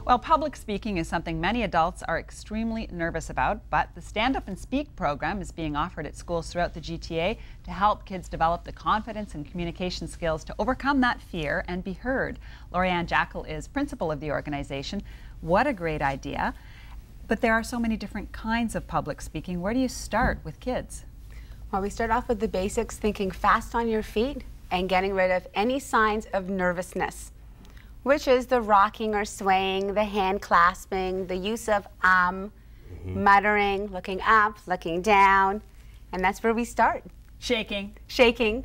Well, public speaking is something many adults are extremely nervous about, but the Stand Up and Speak program is being offered at schools throughout the GTA to help kids develop the confidence and communication skills to overcome that fear and be heard. Lorianne Jackal is principal of the organization. What a great idea. But there are so many different kinds of public speaking. Where do you start with kids? Well, we start off with the basics, thinking fast on your feet and getting rid of any signs of nervousness, which is the rocking or swaying, the hand clasping, the use of muttering, looking up, looking down, and that's where we start. Shaking. Shaking.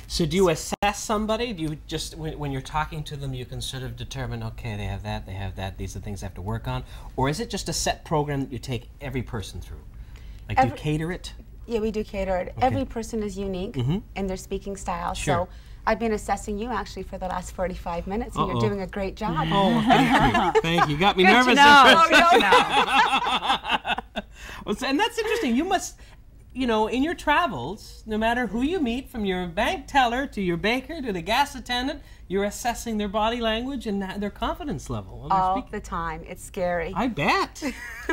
So do you assess somebody? Do you just, when you're talking to them, you can sort of determine, okay, they have that, these are the things they have to work on? Or is it just a set program that you take every person through? Like, do you cater it? Yeah, we do cater it. Okay. Every person is unique in their speaking style. Sure. So I've been assessing you actually for the last 45 minutes, and you're doing a great job. Oh, thank you. Thank you. You got me nervous. Well, and that's interesting. You must, you know, in your travels, no matter who you meet, from your bank teller to your baker to the gas attendant, you're assessing their body language and their confidence level. All the time. It's scary. I bet.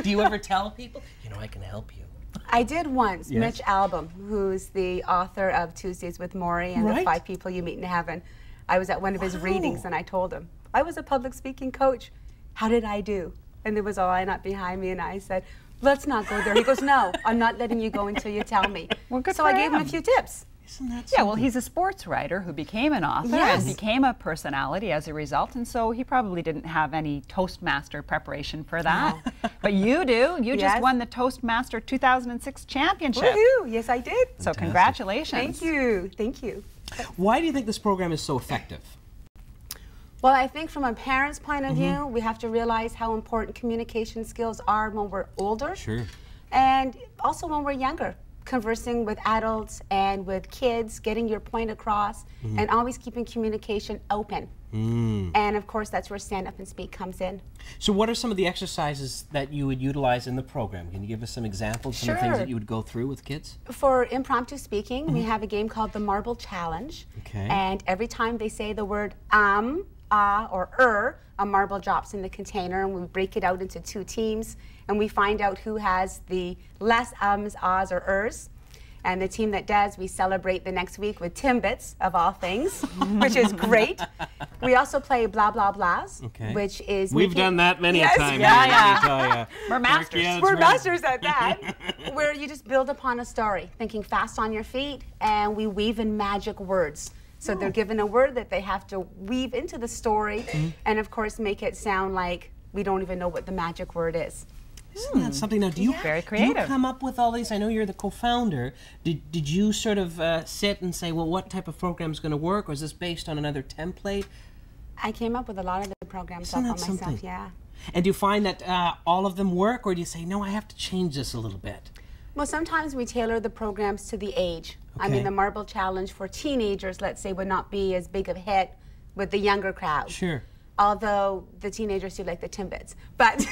Do you ever tell people, you know, I can help you? I did once. Yes. Mitch Albom, who's the author of Tuesdays with Maury and the 5 People You Meet in Heaven. I was at one of his readings and I told him, I was a public speaking coach. How did I do? And there was a lineup behind me and I said, let's not go there. He goes, no, I'm not letting you go until you tell me. Well, good so I gave him a few tips. Isn't that something? Yeah, well, he's a sports writer who became an author and became a personality as a result, and so he probably didn't have any Toastmaster preparation for that. No. But you do. You just won the Toastmaster 2006 championship. Woohoo! Yes, I did. So fantastic. Congratulations. Thank you. Thank you. Why do you think this program is so effective? Well, I think from a parent's point of view, we have to realize how important communication skills are when we're older. Sure. And also when we're younger. Conversing with adults and with kids, getting your point across, and always keeping communication open. And of course, that's where Stand Up and Speak comes in. So what are some of the exercises that you would utilize in the program? Can you give us some examples, some of the things that you would go through with kids? For impromptu speaking, we have a game called the Marble Challenge. Okay. And every time they say the word ah, or a marble drops in the container, and we break it out into 2 teams, and we find out who has the less ums, ahs, or ers. And the team that does, we celebrate the next week with Timbits, of all things, which is great. We also play blah, blah, blahs, which is... We've done that many a time. We're masters. We're masters at that, where you just build upon a story, thinking fast on your feet, and we weave in magic words. So they're given a word that they have to weave into the story, and of course make it sound like we don't even know what the magic word is. Isn't that something? Now, do you, very creative. Do you come up with all these? I know you're the co-founder. Did you sort of sit and say, well, what type of program is going to work, or is this based on another template? I came up with a lot of the programs up on myself, yeah. And do you find that all of them work, or do you say, no, I have to change this a little bit? Well, sometimes we tailor the programs to the age. I mean, the Marble Challenge for teenagers, let's say, would not be as big of a hit with the younger crowd. Sure. Although the teenagers do like the Timbits, but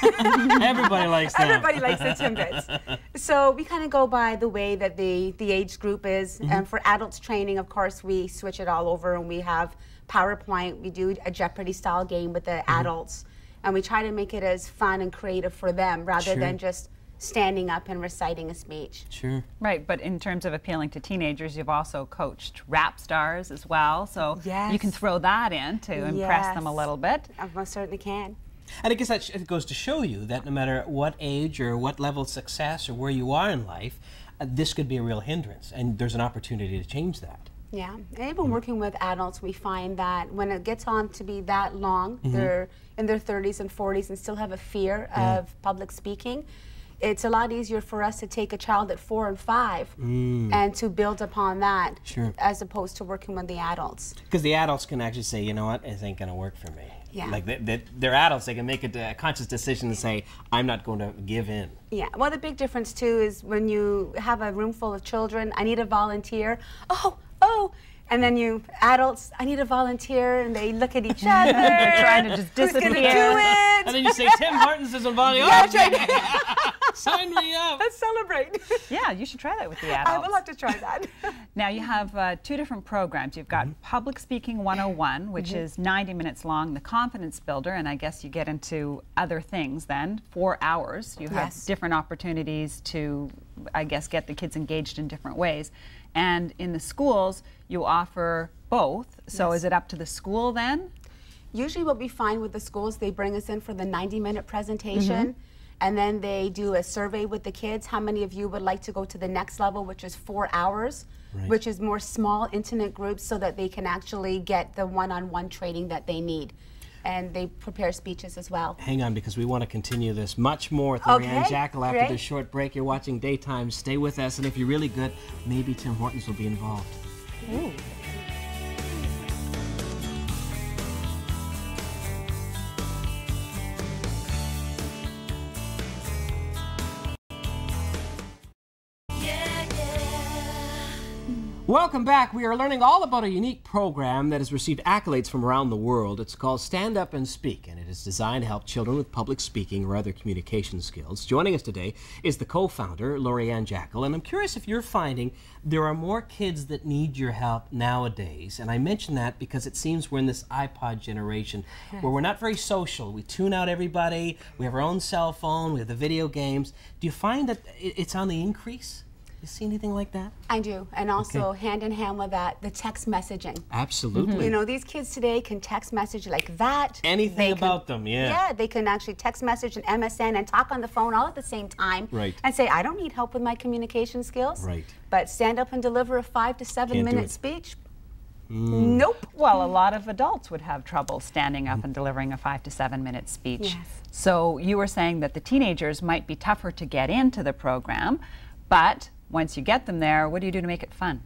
everybody likes that. Everybody likes the Timbits. So we kind of go by the way that the age group is. And for adults training, of course, we switch it all over, and we have PowerPoint. We do a Jeopardy-style game with the adults, and we try to make it as fun and creative for them rather than just standing up and reciting a speech. Sure. Right, but in terms of appealing to teenagers, you've also coached rap stars as well, so you can throw that in to impress them a little bit. I most certainly can. And I guess that it goes to show you that no matter what age or what level of success or where you are in life, this could be a real hindrance, and there's an opportunity to change that. Yeah, and even working with adults, we find that when it gets on to be that long, they're in their 30s and 40s and still have a fear of public speaking. It's a lot easier for us to take a child at 4 and 5 and to build upon that as opposed to working with the adults. Because the adults can actually say, you know what, this ain't going to work for me. Yeah. Like they're adults, they can make a conscious decision to say, I'm not going to give in. Yeah, well, the big difference too is when you have a room full of children, I need a volunteer. Oh. And then you adults, I need a volunteer, and they look at each other. They're trying to just disappear. Who's going to do it? kids. And then you say, Tim Hortons is involved. That's right. Sign me up. Let's celebrate. Yeah, you should try that with the I adults. will have to try that. Now you have 2 different programs. You've got Public Speaking 101, which is 90 minutes long, the Confidence Builder, and I guess you get into other things then, 4 hours. You have different opportunities to, I guess, get the kids engaged in different ways. And in the schools, you offer both. So is it up to the school then? Usually what we find with the schools, they bring us in for the 90-minute presentation, and then they do a survey with the kids. How many of you would like to go to the next level, which is 4 hours, which is more small, intimate groups, so that they can actually get the one-on-one training that they need. And they prepare speeches as well. Hang on, because we want to continue this much more with Lori-Ann Jackal after this short break. You're watching Daytime. Stay with us, and if you're really good, maybe Tim Hortons will be involved. Ooh. Welcome back. We are learning all about a unique program that has received accolades from around the world. It's called Stand Up and Speak, and it is designed to help children with public speaking or other communication skills. Joining us today is the co-founder, Lori-Ann Jackal, and I'm curious if you're finding there are more kids that need your help nowadays. And I mention that because it seems we're in this iPod generation where we're not very social. We tune out everybody. We have our own cell phone. We have the video games. Do you find that it's on the increase? You see anything like that? I do, and also hand in hand with that, the text messaging. Absolutely. You know, these kids today can text message like that. Anything about them, Yeah, they can actually text message an MSN and talk on the phone all at the same time. Right. And say, I don't need help with my communication skills. Right. But stand up and deliver a 5 to 7 minute speech. Nope. Well, a lot of adults would have trouble standing up and delivering a 5 to 7 minute speech. Yes. So you were saying that the teenagers might be tougher to get into the program, but once you get them there, what do you do to make it fun?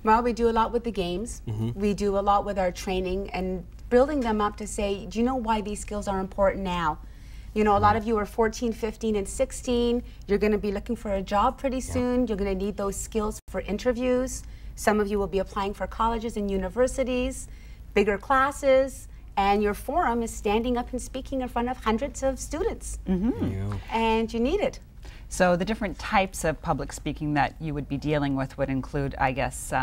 Well, we do a lot with the games. We do a lot with our training and building them up to say, do you know why these skills are important now? You know, a lot of you are 14, 15, and 16. You're going to be looking for a job pretty soon. You're going to need those skills for interviews. Some of you will be applying for colleges and universities, bigger classes, and your forum is standing up and speaking in front of hundreds of students. And you need it. So the different types of public speaking that you would be dealing with would include, I guess,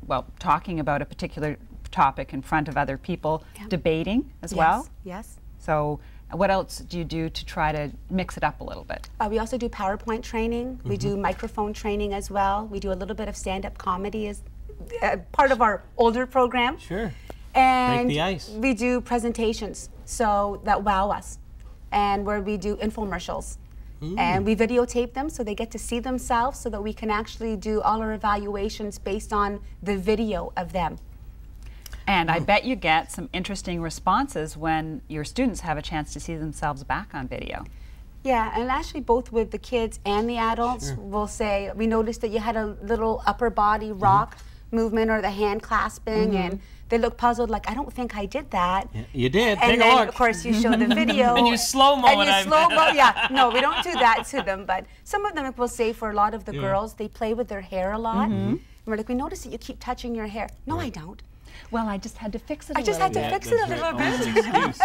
well, talking about a particular topic in front of other people, debating as well. Yes. So what else do you do to try to mix it up a little bit? We also do PowerPoint training. We do microphone training as well. We do a little bit of stand-up comedy as part of our older program. Sure. And break the ice. We do presentations so that wow us, and where we do infomercials. And we videotape them so they get to see themselves so that we can actually do all our evaluations based on the video of them. And I bet you get some interesting responses when your students have a chance to see themselves back on video. Yeah, and actually both with the kids and the adults, we'll say, we noticed that you had a little upper body rock movement or the hand clasping, and they look puzzled, like, I don't think I did that. Yeah, you did. And Take then, a look. of course, you show the video. And you slow-mo it. And you slow-mo, yeah. No, we don't do that to them, but some of them will say for a lot of the girls, they play with their hair a lot. And we're like, we notice that you keep touching your hair. No, I don't. Well, I just had to fix it I just had to fix it a little bit.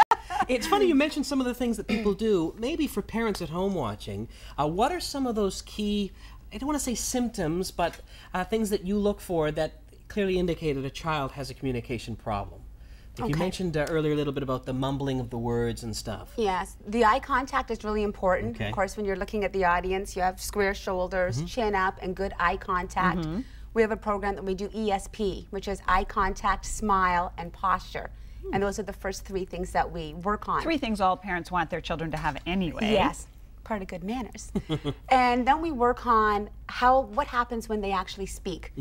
It's funny you mentioned some of the things that people do, maybe for parents at home watching. What are some of those key, I don't want to say symptoms, but things that you look for that clearly indicate that a child has a communication problem? Like you mentioned earlier a little bit about the mumbling of the words and stuff. Yes, the eye contact is really important. Okay. Of course, when you're looking at the audience, you have square shoulders, chin up, and good eye contact. We have a program that we do ESP, which is eye contact, smile, and posture. And those are the first 3 things that we work on. 3 things all parents want their children to have anyway. Yes, part of good manners. And then we work on what happens when they actually speak.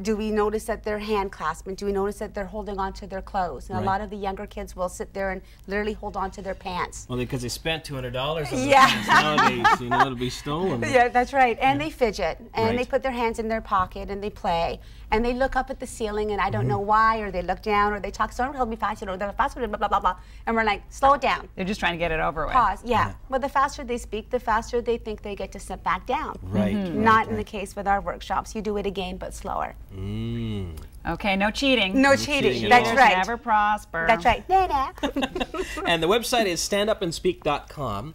Do we notice that they're hand clasping? Do we notice that they're holding on to their clothes? And a lot of the younger kids will sit there and literally hold on to their pants. Well, because they spent $200 on the pants nowadays, you know, it'll be stolen. Yeah, that's right. And they fidget, and they put their hands in their pocket, and they play, and they look up at the ceiling, and I don't know why, or they look down, or they talk, so help me faster, or they're faster, blah, blah, blah, blah. And we're like, slow it down. They're just trying to get it over with. Pause, Well, the faster they speak, the faster they think they get to sit back down. Right. Not in the case with our workshops. You do it again, but slower. Okay, no cheating. No cheating cheating. at That's all. right. Never prosper. That's right. And the website is standupandspeak.com.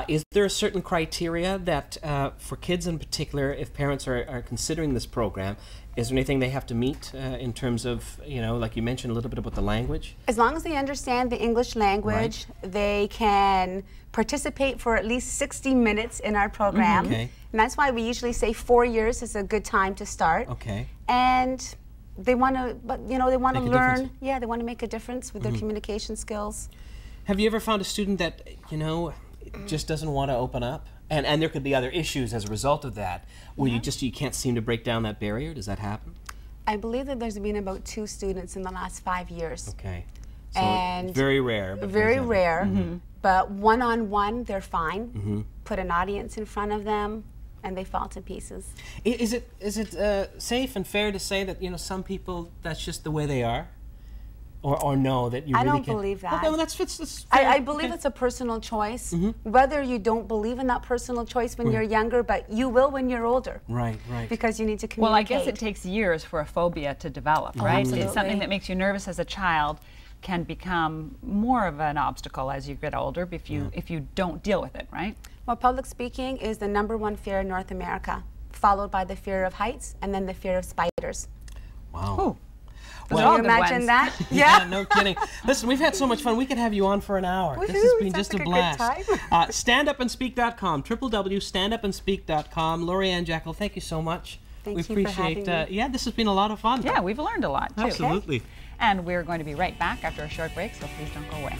Is there a certain criteria that, for kids in particular, if parents are considering this program, is there anything they have to meet in terms of, you know, like you mentioned a little bit about the language? As long as they understand the English language, they can participate for at least 60 minutes in our program. Okay. And that's why we usually say 4 years is a good time to start. Okay. And they want to, but you know, they want to Make a learn. difference. Yeah, they want to make a difference with their communication skills. Have you ever found a student that, you know, just doesn't want to open up? And there could be other issues as a result of that, where you can't seem to break down that barrier? Does that happen? I believe that there's been about 2 students in the last 5 years. Okay. So And very rare. But Very there's rare, but one-on-one, they're fine. Put an audience in front of them, and they fall to pieces. Is it safe and fair to say that, you know, some people, that's just the way they are? Or no, that you I really don't can't? believe that. Okay, well, that's fair. I believe it's a personal choice. Whether you don't believe in that personal choice when you're younger, but you will when you're older. Right, right. Because you need to Well, I communicate. guess it takes years for a phobia to develop, right? Absolutely. It's something that makes you nervous as a child can become more of an obstacle as you get older if you don't deal with it, right? Well, public speaking is the #1 fear in North America, followed by the fear of heights and then the fear of spiders. Wow. Ooh. Can all you good imagine ones. that? Yeah, no kidding. Listen, we've had so much fun. We could have you on for an hour. This has Woohoo, been sounds just like a a good blast. time. Standupandspeak.com, www.standupandspeak.com. Lori-Ann Jekyll, thank you so much. Thank we you for appreciate having me. yeah, this has been a lot of fun. Yeah, we've learned a lot too. Absolutely. And we're going to be right back after a short break, so please don't go away.